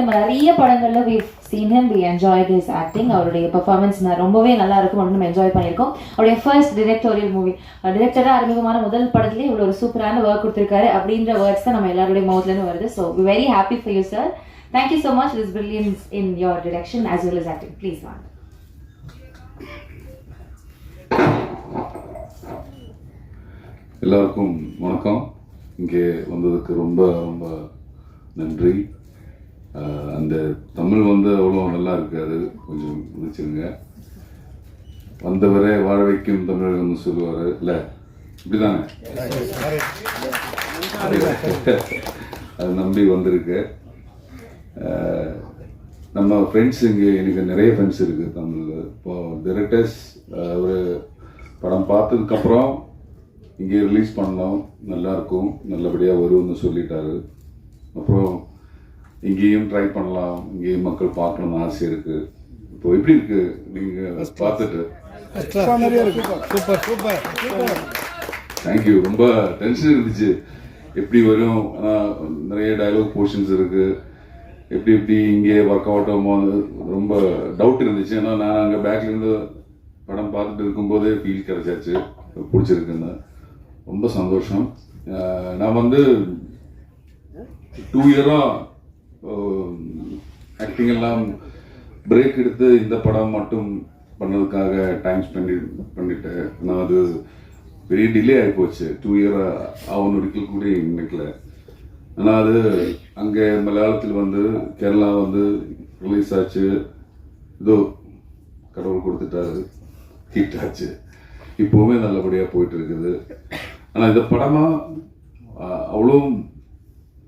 நம்ம நிறைய படங்கள்ல we've seen him, we enjoyed his acting. அவருடைய பெர்ஃபார்மன்ஸ் ரொம்பவே நல்லா இருக்கும் அப்படின்னு நம்ம என்ஜாய் பண்ணியிருக்கோம். அவருடைய ஃபர்ஸ்ட் டிரெக்டோரியல் மூவி, டிரெக்டராக அறிமுகமான முதல் படத்துலேயே இவ்வளோ ஒரு சூப்பரான ஒர்க் கொடுத்துருக்காரு அப்படின்ற வேர்ட்ஸ் தான் நம்ம எல்லாருடைய மவுத்லேருந்து வருது. So very happy for you sir. Thank you so much for this brilliance in your direction as well as acting. Please, man. எல்லாருக்கும் வணக்கம். இங்கே வந்ததுக்கு ரொம்ப ரொம்ப நன்றி. அந்த தமிழ் அவ்வளோ நல்லா இருக்காது, கொஞ்சம் முடிச்சிருங்க. வந்தவரே வாழ வைக்கும் தமிழகம்னு சொல்லுவார் இல்லை, இப்படிதானே? அது நம்பி வந்திருக்கு. நம்ம ஃப்ரெண்ட்ஸ் இங்கே எனக்கு நிறைய ஃப்ரெண்ட்ஸ் இருக்குது தமிழில். இப்போது டைரக்டர்ஸ் ஒரு படம் பார்த்ததுக்கப்புறம் இங்கே ரிலீஸ் பண்ணோம், நல்லாயிருக்கும், நல்லபடியாக வரும்னு சொல்லிட்டாரு. அப்புறம் இங்கேயும் ட்ரை பண்ணலாம், இங்கேயும் மக்கள் பார்க்கணும்னு ஆசை இருக்குது. இப்போ எப்படி இருக்குது நீங்கள் பார்த்துட்டு? தேங்க்யூ. ரொம்ப டென்ஷன் இருந்துச்சு எப்படி வரும், ஆனால் நிறைய டயலாக் போர்ஷன்ஸ் இருக்குது, எப்படி இங்கே ஒர்க் அவுட் ஆகும்போது ரொம்ப டவுட் இருந்துச்சு. ஆனால் நான் அங்கே பேக்லேருந்து படம் பார்த்துட்டு இருக்கும்போதே ஃபீல் கிடைச்சாச்சு, பிடிச்சிருக்குன்னு. ரொம்ப சந்தோஷம். நான் 2 இயராக ஆக்டிங் எல்லாம் பிரேக் எடுத்து இந்த படம் மட்டும் பண்ணதுக்காக டைம் பண்ணிட்டேன். நான் அது பெரிய டிலே ஆகிப்போச்சு. 2 இயர் ஆகணும் கூட நினைக்கல. ஆனால் அது அங்கே மலையாளத்தில் கேரளா ரிலீஸ் ஆச்சு. இதோ கடவுள் கொடுத்துட்டாரு, ஹிட் ஆச்சு. இப்போவுமே நல்லபடியாக போயிட்டு இருக்குது. ஆனால் இந்த படமாக அவ்வளோ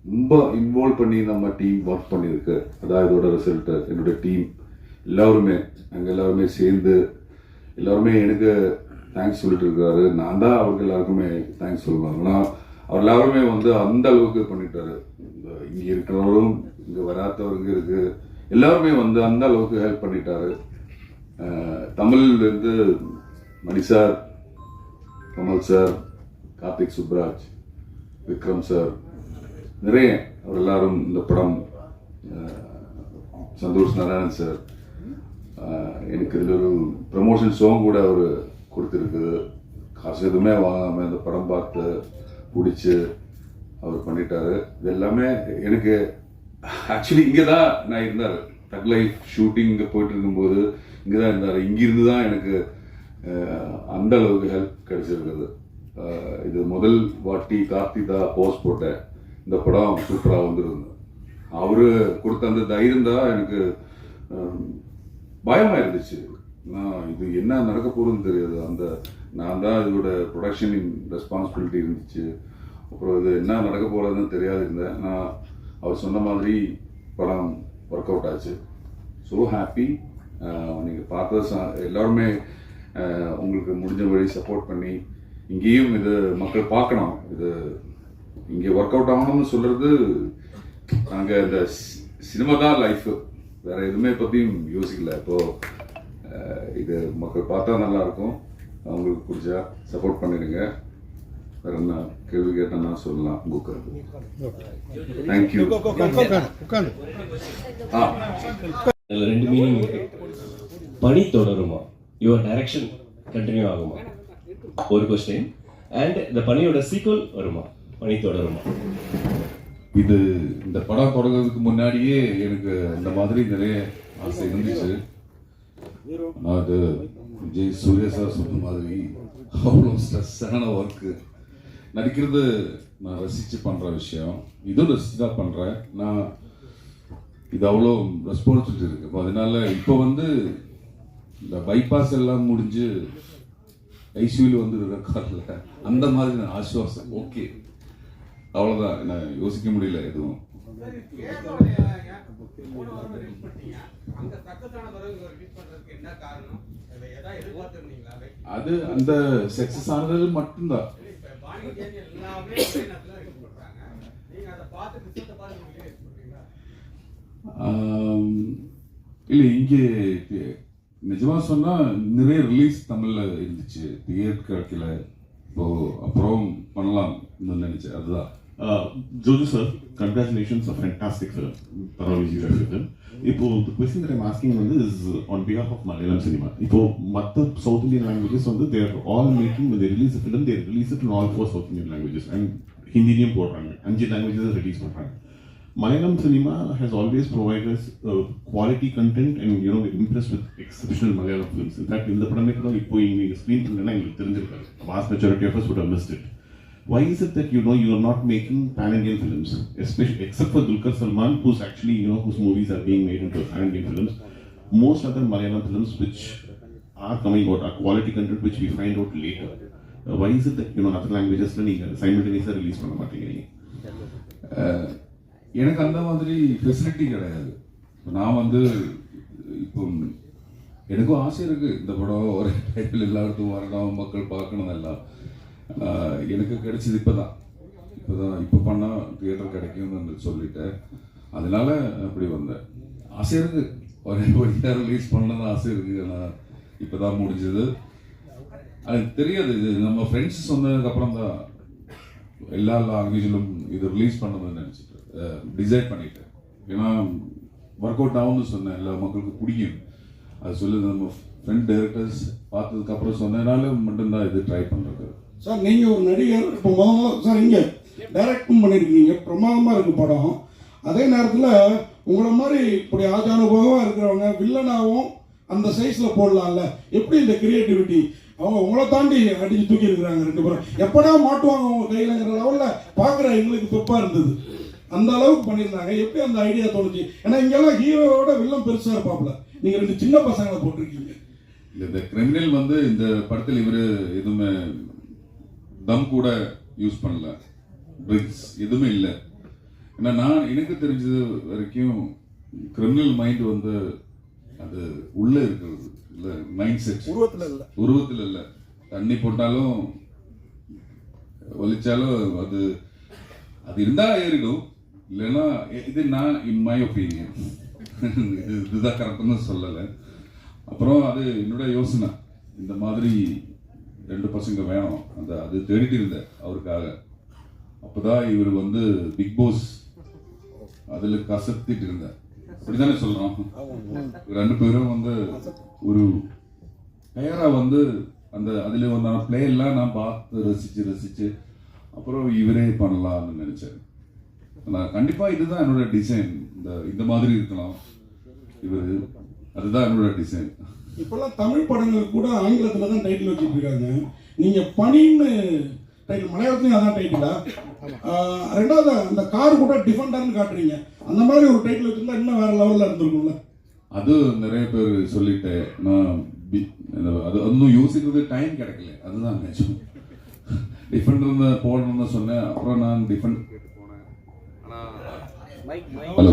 ரொம்ப இன்வால்வ் பண்ணி நம்ம டீம் ஒர்க் பண்ணியிருக்கு. அதான் இதோட ரிசல்ட்டு. என்னுடைய டீம் எல்லோருமே, நாங்கள் எல்லாருமே சேர்ந்து எல்லோருமே எனக்கு தேங்க்ஸ் சொல்லிட்டு இருக்காரு. நான் தான் அவருக்கு எல்லாருக்குமே தேங்க்ஸ் சொல்லுவாங்க. ஆனால் அவர் எல்லாருமே அந்த அளவுக்கு பண்ணிட்டாரு. இங்கே இருக்கிறவரும் இங்கே வராதவருங்க இருக்கு, எல்லாருமே அந்த அளவுக்கு ஹெல்ப் பண்ணிட்டாரு. தமிழ்லேருந்து Mani sir, Kamal sir, Karthik Subbaraj, Vikram sir, நிறைய அவர் எல்லாரும் இந்த படம், சந்தோஷ் நாராயணன் சார், எனக்கு இதில் ஒரு ப்ரமோஷன் சாங் கூட அவர் கொடுத்துருக்குது. காசு எதுவுமே வாங்காமல் இந்த படம் பார்த்து பிடிச்சி அவர் பண்ணிட்டாரு. இது எல்லாமே எனக்கு ஆக்சுவலி இங்கே தான் நான் இருந்தார். தக் லைஃப் ஷூட்டிங் இங்கே போயிட்டு இருக்கும்போது இங்கே தான் இருந்தார். இங்கிருந்து தான் எனக்கு அந்த அளவுக்கு ஹெல்ப் கிடைச்சிருக்குது. இது முதல் வாட்டி கார்த்திகா போஸ்ட் போட்ட இந்த படம் சூப்பராக வந்துருந்தது. அவரு கொடுத்த அந்த தைரியம் தான் எனக்கு பயமாக இருந்துச்சு. நான் இது என்ன நடக்க போகுதுன்னு தெரியாது. நான் தான் இதோட ப்ரொடக்ஷனின் ரெஸ்பான்சிபிலிட்டி இருந்துச்சு. அப்புறம் இது என்ன நடக்க போகிறதுன்னு தெரியாது இருந்தேன். நான் அவர் சொன்ன மாதிரி படம் ஒர்க் அவுட் ஆச்சு. So happy. நீங்கள் பார்த்த எல்லாருமே உங்களுக்கு முடிஞ்ச வழி சப்போர்ட் பண்ணி இங்கேயும் இது மக்கள் பார்க்கணும். இது இங்கே ஒர்க் அவுட் ஆகணும்னு சொல்கிறது, நாங்கள் இந்த சினிமா தான் லைஃபு, வேறு எதுவுமே பற்றியும் யோசிக்கல. இப்போது இது மக்கள் பார்த்தா நல்லாயிருக்கும். அவங்களுக்கு பிடிச்சா சப்போர்ட் பண்ணிடுங்க. வேறு என்ன கேள்வி கேட்டேன்னா சொல்லலாம். தேங்க்யூ. அதில் 2 மீனிங் இருக்கு. பணி தொடருமா, யுவர் டைரக்ஷன் கண்டினியூ ஆகுமா, ஒரு கொஸ்டின். அண்ட் இந்த பணியோட சீக்வல் வருமா, பணி தொடருமா? இது இந்த படம் தொடங்குறதுக்கு முன்னாடியே எனக்கு இந்த மாதிரி நிறைய ஆசை இருந்துச்சு. ஆனால் அது விஜய் சூர்யா சார் சொன்ன மாதிரி அவ்வளோ ஸ்ட்ரெஸ்ஸான ஒர்க்கு. நடிக்கிறது நான் ரசித்து பண்ணுற விஷயம், இதுவும் ரசித்து தான் பண்ணுறேன். நான் இது அவ்வளோ ரெஸ்பான்சிபிலிட்டி இருக்குது. அதனால இப்போ இந்த பைபாஸ் எல்லாம் முடிஞ்சு ஐசியூவில் இருக்கார்ல, அந்த மாதிரி நான் ஆசுவாசம். ஓகே, அவ்வளோதான். நான் யோசிக்க முடியல எதுவும். அது அந்த சக்சஸ் ஆனது மட்டும்தான். இல்லை, இங்கே நிஜமாக சொன்னால் நிறைய ரிலீஸ் தமிழில் இருந்துச்சு, தியேட்டர் கிடைக்கல. இப்போ அப்புறம் பண்ணலாம் நினச்சேன். அதுதான் Jojo sir, congratulations, a fantastic film. Thoroughly enjoyed the film. இப்போ the question that I'm asking is on behalf of Malayalam cinema. இப்போ மற்ற South Indian languages they are all making, when they release a film, they release it in all 4 South Indian languages. And Hindi போடுறாங்க, 5 languages release பண்றாங்க. Malayalam cinema has always provided us quality content, and we're impressed with exceptional Malayalam films. In fact, in the படமே கூட இப்போ இங்க screen பண்ணலன்னா எங்களுக்கு தெரிஞ்சிருக்காது. Vast majority of us would have missed it. Why is it that you are not making pan-Indian films, especially except for Dulquer Salmaan, who's actually whose movies are being made into pan-Indian films? Most other Malayalam films which are coming out are quality content which we find out later. Why is it that other languages நீங்க simultaneously release பண்ண மாட்டேங்கிறீங்க? எனக்கு அந்த மாதிரி facility கிடையாது. நான் இப்போ எனக்கும் ஆசை இருக்கு, இந்த படம் ஒரு டைப்பில் எல்லாருக்கும் வரணும், மக்கள் பார்க்கணும் எல்லாம். எனக்கு கிடைச்சது இப்போ பண்ணால் தியேட்டர் கிடைக்கும்னு சொல்லிட்டேன். அதனால அப்படி வந்தேன். ஆசை இருக்கு, ஒரே வழியாக ரிலீஸ் பண்ணதான் ஆசை இருக்கு. ஆனால் இப்போ தான் முடிஞ்சது. அது தெரியாது, இது நம்ம ஃப்ரெண்ட்ஸ் சொன்னதுக்கப்புறம் தான் எல்லா லாங்குவேஜிலும் இது ரிலீஸ் பண்ணணும்னு நினச்சிட்டு டிசைட் பண்ணிட்டேன். ஏன்னா ஒர்க் அவுட் ஆகும்னு சொன்னேன், எல்லா மக்களுக்கு பிடிக்கும் அது சொல்லுது. நம்ம ஃப்ரெண்ட் டைரக்டர்ஸ் பார்த்ததுக்கப்புறம் சொன்னதுனால மட்டும்தான் இது ட்ரை பண்ணுறது. சார், நீங்கள் ஒரு நடிகர், இப்போ முதல்ல சார் இங்கே டைரக்டும் பண்ணியிருக்கீங்க, பிரமாதமாக இருக்குது படம். அதே நேரத்தில் உங்களை மாதிரி இப்படி ஆஜானுபவமாக இருக்கிறவங்க வில்லனாகவும் அந்த சைஸில் போடலாம்ல, எப்படி இந்த கிரியேட்டிவிட்டி? அவங்க உங்களை தாண்டி அடிச்சு தூக்கி இருக்கிறாங்க 2 பேரும். எப்படா மாட்டுவாங்க அவங்க கையிலங்கிற லெவலில் பார்க்குற எங்களுக்கு பெப்பாக இருந்தது. அந்த அளவுக்கு பண்ணியிருந்தாங்க. எப்படி அந்த ஐடியா தோணுச்சு? ஏன்னா இங்கெல்லாம் ஹீரோவோட வில்லன் பெருசாக இருப்பாப்ல, நீங்கள் 2 சின்ன பசங்களை போட்டிருக்கீங்க. இந்த கிரிமினல் இந்த படத்தில் இவர் எதுவுமே தம் கூட யூஸ் பண்ணல, ட்ரிங்க்ஸ் எதுவுமே இல்லை. ஏன்னா எனக்கு தெரிஞ்சது வரைக்கும் கிரிமினல் மைண்ட் அது உள்ள இருக்கிறது இல்லை, மைண்ட் செட் உருவத்தில் இல்லை. தண்ணி போட்டாலும் ஒலிச்சாலும் அது இருந்தா ஏறிடும், இல்லைன்னா இது நான் இன் மை ஒப்பீனியன் இதுதான் கரெக்டுன்னு சொல்லலை. அப்புறம் அது என்னோட யோசனை, இந்த மாதிரி 2 பசங்க வேணும், அது தேடிட்டு இருந்தேன் அவருக்காக. அப்போதான் இவர் பிக் பாஸ் அதில் கசத்திட்டு இருந்தேன், அப்படிதானே சொல்கிறோம். 2 பேரும் ஒரு பெயராக அதில் பிளே எல்லாம் நான் பார்த்து ரசித்து அப்புறம் இவரே பண்ணலாம்னு நினச்சேன். நான் கண்டிப்பாக இதுதான் என்னோட டிசைன், இந்த மாதிரி இருக்கலாம் இவர், அதுதான் என்னோட டிசைன். இப்பெல்லாம் தமிழ் படங்கள் கூட ஆங்கிலத்தில் தான் டைட்டில் வச்சுட்டு இருக்காங்க. நீங்கள் பணின்னு டைட்டில், மலையாளத்துலையும் அதான் டைட்டிலா? 2வது அந்த கார் கூட டிஃபெண்டர்னு காட்டுறீங்க, அந்த மாதிரி ஒரு டைட்டில் வச்சுருந்தா இன்னும் வேற லெவலில் இருந்திருக்கும்ல. அது நிறைய பேர் சொல்லிட்டேன், நான் அது ஒன்றும் யோசிக்கிறது டைம் கிடைக்கல, அதுதான் நிஜம். டிஃபெண்டர் போடணும்னு சொன்னேன், அப்புறம் நான் ஹலோ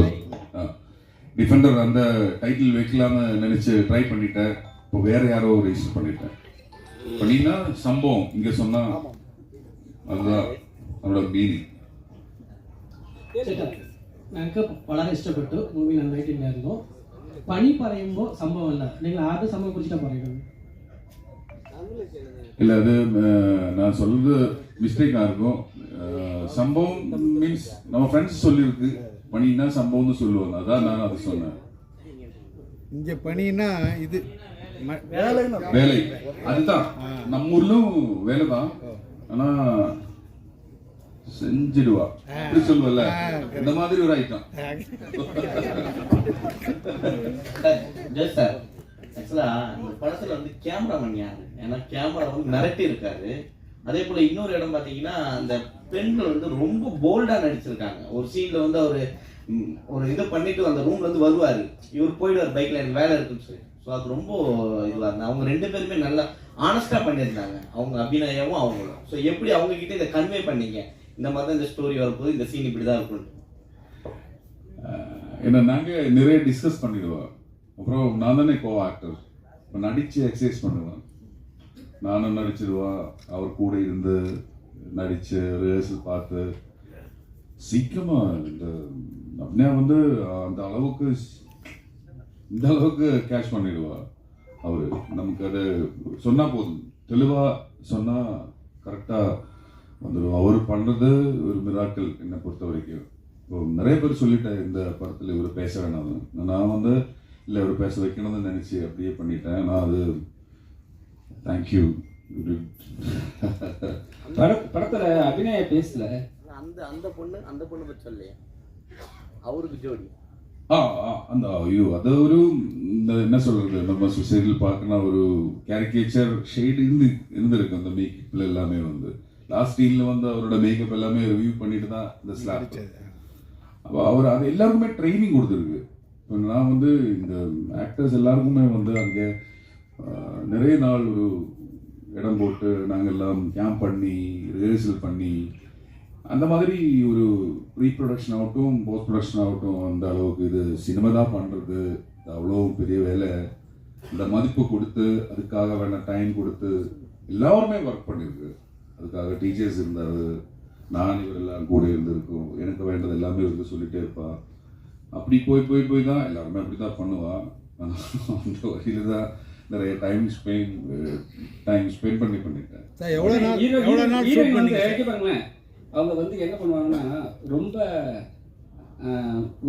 டிஃபெண்டர் அந்த டைட்டில் வைக்கலாம்னு நினைச்சு ட்ரை பண்ணிட்டேன். இப்போ வேற யாரோ ரெஜிஸ்டர் பண்ணினா സംഭവം இங்க சொன்னா அதுதான் അവരുടെ മീനിങ്. ഞങ്ങൾക്ക് വളരെ ഇഷ്ടപ്പെട്ടു മൂവി, നന്നായിട്ടുണ്ടായിരുന്നു. പണി പറയുമ്പോൾ സംഭവമല്ല, നിങ്ങൾ ആദ്യ സംഭവം കുറിച്ചിട്ടാണ് പറയുന്നത്. இல்லை அது நான் சொல்றது மிஸ்டேக்காக இருக்கும். சம்பவம் மீன்ஸ் நம்ம ஃப்ரெண்ட்ஸ் சொல்லியிருக்கு, பணின்னா சம்பவம்னு சொல்லுவாங்க, அதான் நான் அது சொன்னேன். இங்கே பணின்னா இது வேலை, அதுதான் நம்ம ஊர்லும் வேலை தான், ஆனா செஞ்சிடுவா அப்படி சொல்லுவல்ல, இந்த மாதிரி ஒரு ஐட்டம். ஜஸ்ட் சார், ஆக்சுவலா இந்த படத்துல கேமராமேன் யாரு? ஏன்னா கேமரா மிரட்டி இருக்காரு. அதே போல இன்னொரு இடம் பாத்தீங்கன்னா அந்த பெண்கள் ரொம்ப போல்டா நடிச்சிருக்காங்க. ஒரு சீன்ல அவரு ஒரு இது பண்ணிட்டு அந்த ரூம்ல வருவாரு, இவர் போயிடுவார் பைக்ல, எனக்கு வேலை இருக்குன்னு சொல்லி. ஸோ அது ரொம்ப இதுவா இருந்தாங்க. அவங்க 2 பேருமே நல்லா ஆனஸ்டா பண்ணியிருந்தாங்க, அவங்க அபிநயாவும் அவங்களும். ஸோ எப்படி அவங்க கிட்ட இதை கன்வே பண்ணீங்க, இந்த மாதிரி தான் இந்த ஸ்டோரி வரப்போது, இந்த சீன் இப்படிதான் இருக்கும்? என்ன நாங்கள் நிறைய டிஸ்கஸ் பண்ணிடுவோம். அப்புறம் நான் தானே கோ ஆக்டர், இப்போ நடிச்சு எக்ஸசைஸ் பண்ணுவேன். நானும் நடிச்சிடுவா, அவர் கூட இருந்து நடிச்சு ரிஹர்சல் பார்த்து சீக்கிரமா இந்த அப்படின்னா அந்த அளவுக்கு இந்த அளவுக்கு கேஷ் பண்ணிடுவா அவரு. நமக்கு அதை சொன்னா போதும், தெளிவா சொன்னா கரெக்டா வந்துடும். அவர் பண்ணுறது ஒரு மிராக்கள் என்னை பொறுத்த வரைக்கும். இப்போ நிறைய பேர் சொல்லிட்டேன் இந்த படத்தில் இவர் பேச வேணாம்னு. நான் வந்து இல்லை இவர் பேச வைக்கணும்னு நினச்சி அப்படியே பண்ணிட்டேன். நான் அது தேங்க்யூ. படத்துல அபிநய பேசல, அந்த பொண்ணு பற்றி சொல்லி அவருக்கு ஜோடி அந்த ஐயோ அது ஒரு என்ன சொல்றது, நம்ம சொசைட்டியில் பார்க்கணும் ஒரு கேரிகேச்சர் ஷேட் இருந்திருக்கு அந்த மேக்கப்ல எல்லாமே. வந்து லாஸ்ட் சீன்ல வந்து அவரோட மேக்கப் எல்லாமே ரிவ்யூ பண்ணிட்டு தான் இந்த ஸ்லாப். அப்போ அவர் அது எல்லாருக்குமே ட்ரைனிங் கொடுத்துருக்கு. இப்போ நான் வந்து இந்த ஆக்டர்ஸ் எல்லாருக்குமே வந்து அங்கே நிறைய நாள் ஒரு இடம் போட்டு நாங்கள் எல்லாம் கேம்ப் பண்ணி ரிஹர்சல் பண்ணி அந்த மாதிரி ஒரு ப்ரீ ப்ரொடக்ஷன் ஆகட்டும் போஸ்ட் ப்ரொடக்ஷன் ஆகட்டும் அந்த அளவுக்கு இது சினிமா தான் பண்ணுறது. அவ்வளோ பெரிய வேலை. இந்த மதிப்பு கொடுத்து அதுக்காக வேணா டைம் கொடுத்து எல்லாருமே ஒர்க் பண்ணியிருக்கு. அதுக்காக டீச்சர்ஸ் இருந்தார், நான் இவரெல்லாம் கூட இருந்திருக்கோம். எனக்கு வேண்டது எல்லாமே இருந்து சொல்லிகிட்டே இருப்பான். அப்படி போய் தான் எல்லாருமே அப்படி தான் பண்ணுவான். அந்த வகையில் தான் நிறைய டைம் ஸ்பெண்ட் பண்ணிட்டேன். அவங்க வந்து என்ன பண்ணுவாங்கன்னா ரொம்ப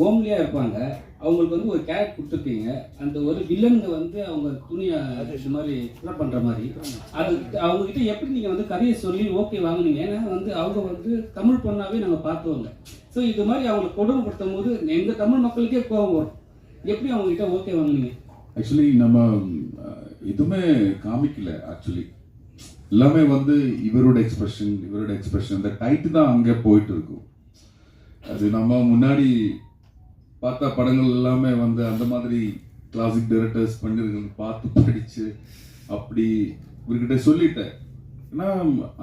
ஓம்லியாக இருப்பாங்க. அவங்களுக்கு வந்து ஒரு கேரக்டர் கொடுத்துருக்கீங்க. அந்த ஒரு வில்லனுங்க வந்து அவங்க துணியை இது மாதிரி ஃபில் பண்ணுற மாதிரி அது அவங்ககிட்ட எப்படி நீங்கள் வந்து கதையை சொல்லி ஓகே வாங்கினீங்க? ஏன்னா வந்து அவங்க வந்து தமிழ் பொண்ணாவே நாங்கள் பார்த்துவோங்க. ஸோ இது மாதிரி அவங்களுக்கு கொடுமைப்படுத்தும் போது எங்கள் தமிழ் மக்களுக்கே கோபம் வரும். எப்படி அவங்ககிட்ட ஓகே வாங்கினீங்க? ஆக்சுவலி நம்ம எதுவுமே காமிக்கல. ஆக்சுவலி எல்லாமே வந்து இவரோட எக்ஸ்பிரஷன் அந்த டைட்டு தான் அங்கே போயிட்டு இருக்கும். அது நம்ம முன்னாடி பார்த்த படங்கள் எல்லாமே வந்து அந்த மாதிரி கிளாசிக் டைரக்டர்ஸ் பண்ணிருக்கிறது பார்த்து படிச்சு அப்படி இவர்கிட்ட சொல்லிட்டேன். ஏன்னா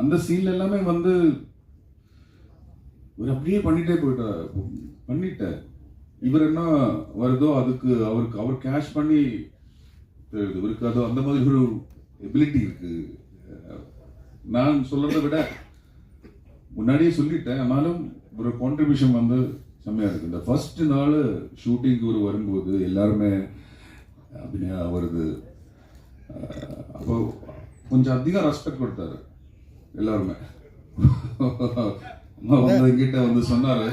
அந்த சீன்ல எல்லாமே வந்து இவர் அப்படியே பண்ணிட்டேன். இவர் என்ன வருதோ அதுக்கு அவர் கேஷ் பண்ணி இவருக்கு அது அந்த மாதிரி ஒரு எபிலிட்டி இருக்கு. நான் சொல்றதை விட முன்னாடியே சொல்லிட்டேன். ஆனாலும் ஒரு கான்ட்ரிபியூஷன் வந்து செம்மையா இருக்கு. இந்த ஃபர்ஸ்ட் நாள் ஷூட்டிங்க்கு ஒரு வரும்போது எல்லாருமே அப்படின்னா வருது. அப்போ கொஞ்சம் அதிகம் ரெஸ்பெக்ட் கொடுத்தாரு எல்லாருமே. வந்து என்கிட்ட வந்து சொன்னாரு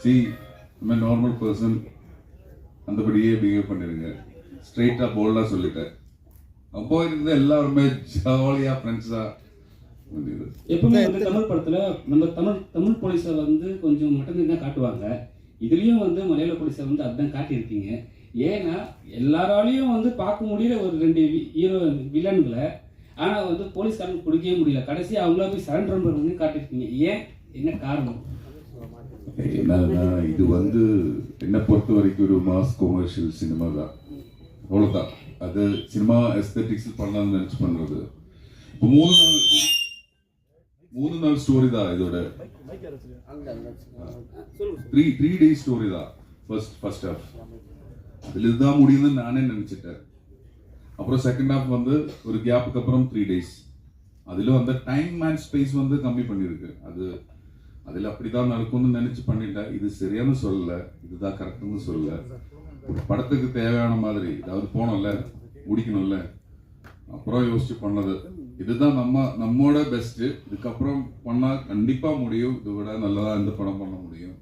சி நார்மல் பர்சன் அந்தபடியே பிஹேவ் பண்ணிருங்க, ஸ்ட்ரெயிட்டா போல்டா சொல்லிட்டேன். அப்போ இருந்து எல்லாருமே ஜாலியா ஃப்ரெண்ட்ஸா. எப்பவுமே வந்து தமிழ் படத்துல நம்ம தமிழ் போலீஸை வந்து கொஞ்சம் மட்டும் தான் காட்டுவாங்க. இதுலயும் வந்து மலையாள போலீஸை வந்து அதுதான் காட்டியிருக்கீங்க. ஏன்னா எல்லாராலையும் வந்து பார்க்க முடியல ஒரு 2 ஹீரோ வில்லன்களை. ஆனா வந்து போலீஸ்காரங்க பிடிக்கவே முடியல. கடைசி அவங்கள போய் சரண்டர் பண்ணி காட்டியிருக்கீங்க. ஏன், என்ன காரணம்? இது வந்து என்னை பொறுத்த வரைக்கும் ஒரு மாஸ் கொமர்ஷியல் சினிமா தான், அவ்வளோதான். அது சினிமா எஸ்தெட்டிக்ஸ் பண்ணலாம்னு நினைச்சு பண்றது. இப்போ 3 நாள் ஸ்டோரி தான் இதோட. 3 days ஸ்டோரி தான் ஃபர்ஸ்ட் ஹாஃப். அதுல இதுதான் முடியுதுன்னு நானே நினைச்சிட்டேன். அப்புறம் செகண்ட் ஹாஃப் வந்து ஒரு கேப்புக்கு அப்புறம் 3 days. அதுல அந்த டைம் அண்ட் ஸ்பேஸ் வந்து கம்மி பண்ணிருக்கு. அதில் அப்படிதான் நடக்கும்னு நினைச்சு பண்ணிட்டேன். இது சரியான சொல்லல, இதுதான் கரெக்டுன்னு சொல்லல. ஒரு படத்துக்கு தேவையான மாதிரி ஏதாவது போனோம்ல, முடிக்கணும்ல, அப்புறம் யோசிச்சு பண்ணது. இதுதான் நம்மோட பெஸ்ட். இதுக்கப்புறம் பண்ணா கண்டிப்பா முடியும். இதை விட நல்லதா இந்த படம் பண்ண முடியும்.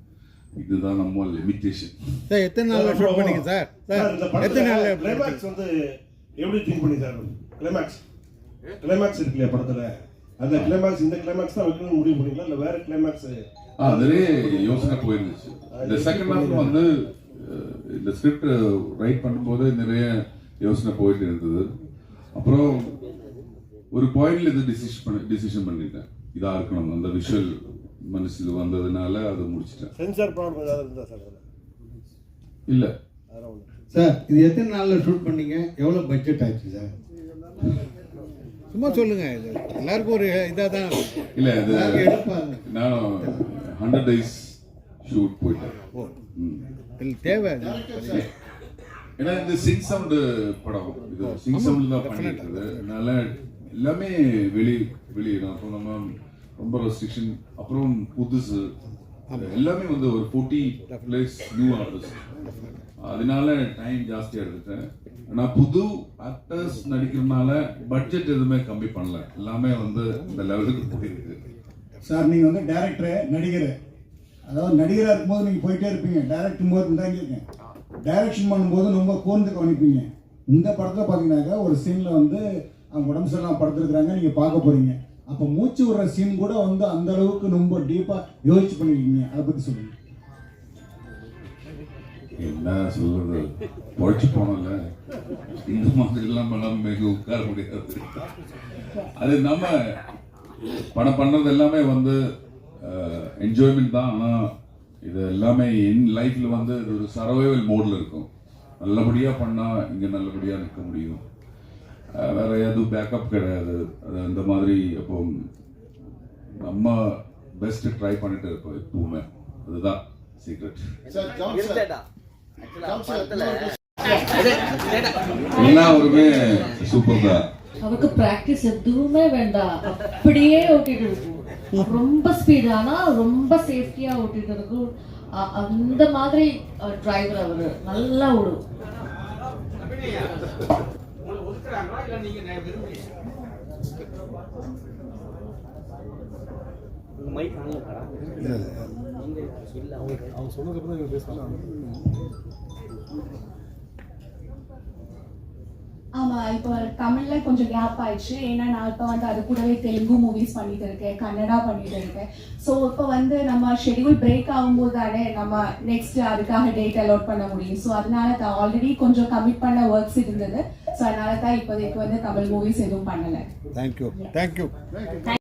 இதுதான் நம்ம லிமிட்டேஷன். சார் எத்தனை நாள்ல ஷூட் பண்ணீங்க சார்? எத்தனை நாள்ல கிளைமாக்ஸ் வந்து எப்படி திங்க் பண்ணி சார்? கிளைமாக்ஸ் இருக்கு இல்லையா படத்துல, அந்த கிளைமாக்ஸ் இந்த கிளைமாக்ஸ் தான் வைக்கணும்னு முடிவு பண்ணீங்களா இல்ல வேற கிளைமாக்ஸ்? நிறைய யோசனை போயிருந்துச்சு. இந்த செகண்ட் ஹாஃப் வந்து இந்த ஸ்கிரிப்ட் ரைட் பண்ணும்போது நிறைய யோசனை போயிட்டு இருந்தது. அப்புறம் ஒரு பாயிண்ட்ல இது டிசிஷன் பண்ணிட்டேன், இதா இருக்கணும். அந்த விஷுவல் மனசுல வந்ததுனால அதை முடிச்சிட்டேன். சென்சார் ப்ராப்ளம் ஏதாவது இருந்தா சார்? இல்ல சார், இது எத்தனை நாள்ல ஷூட் பண்ணீங்க? எவ்வளவு பட்ஜெட் ஆச்சு சார்? சும்மா சொல்லுங்க. இது எல்லாருக்கும் ஒரு இதாக தான். இல்ல இது நான் 100 days ஷூட் போயிட்டேன். தேவை. ஏன்னா இந்த சிங் சவுண்ட் படம், இது சிங் சவுண்ட் தான் பண்ணிட்டு இருக்குது. அதனால எல்லாமே வெளியிடும். அப்போ நம்ம ரொம்ப ரெஸ்ட்ரிக்ஷன். அப்புறம் புதுசு எல்லாமே வந்து ஒரு 40+ நியூ ஆர்டிஸ்ட். அதனால டைம் ஜாஸ்தியாக எடுத்துட்டேன். நான் புது ஆக்டர்ஸ் நடிக்கிறதுனால பட்ஜெட் எதுவுமே கம்மி பண்ணல, எல்லாமே வந்து இந்த லெவலுக்கு போயிருக்கு. சார் நீங்கள் வந்து டேரக்டரு நடிகர், அதாவது நடிகராக இருக்கும்போது நீங்கள் போயிட்டே இருப்பீங்க, டேரக்டும் போது இருந்தாங்க இருக்கேன், டைரக்ஷன் பண்ணும்போது ரொம்ப கூர்ந்து கவனிப்பீங்க. இந்த படத்தில் பார்த்தீங்கன்னாக்கா ஒரு சீனில் வந்து அவங்க உடம்பு சரியில்லாம படுத்துருக்குறாங்க, நீங்கள் பார்க்க போகிறீங்க. அப்போ மூச்சு விடுற சீன் கூட வந்து அந்த அளவுக்கு ரொம்ப டீப்பாக யோசிச்சு பண்ணிருக்கீங்க, அதை பற்றி சொல்லுங்கள். என்ன சொல்றது, பொழைச்சு போனோம்ல, இந்த மாதிரிலாம் மிக உட்கார முடியாது. அது நம்ம படம் பண்ணுறது எல்லாமே வந்து என்ஜாய்மெண்ட் தான். ஆனால் இது எல்லாமே என் லைஃப்பில் வந்து இது ஒரு சர்வைவல் மோடில் இருக்கும். நல்லபடியாக பண்ணால் இங்கே நல்லபடியாக நிற்க முடியும், வேற எதுவும் பேக்கப் கிடையாது. அது அந்த மாதிரி அப்போ நம்ம பெஸ்ட்டு ட்ரை பண்ணிட்டு இருப்போம் எப்பவுமே, அதுதான் சீக்ரெட். எல்லாருமே சூப்பர் தான். அவருக்கு பிராக்டிஸ் எதுவுமே வேண்டாம், அப்படியே ஓட்டிட்டு இருக்கும். ரொம்ப ஸ்பீடு, ஆனா ரொம்ப சேஃப்டியா ஓட்டிட்டு இருக்கும். அந்த மாதிரி டிரைவர் அவரு நல்லா ஓடும். ஆமாம், இப்போ தமிழில் கொஞ்சம் கேப் ஆயிடுச்சு. ஏன்னா நான் இப்போ வந்து அது கூடவே தெலுங்கு மூவிஸ் பண்ணிட்டு இருக்கேன், கன்னடா பண்ணிட்டு இருக்கேன். ஸோ இப்போ வந்து நம்ம ஷெடியூல் பிரேக் ஆகும்போது தானே நம்ம நெக்ஸ்ட் அதுக்காக டேட் அலோட் பண்ண முடியும். ஸோ அதனால தான் ஆல்ரெடி கொஞ்சம் கமிட் பண்ண ஒர்க்ஸ் இருந்தது. ஸோ அதனால தான் இப்போதைக்கு வந்து தமிழ் மூவிஸ் எதுவும் பண்ணலை. தேங்க்யூ.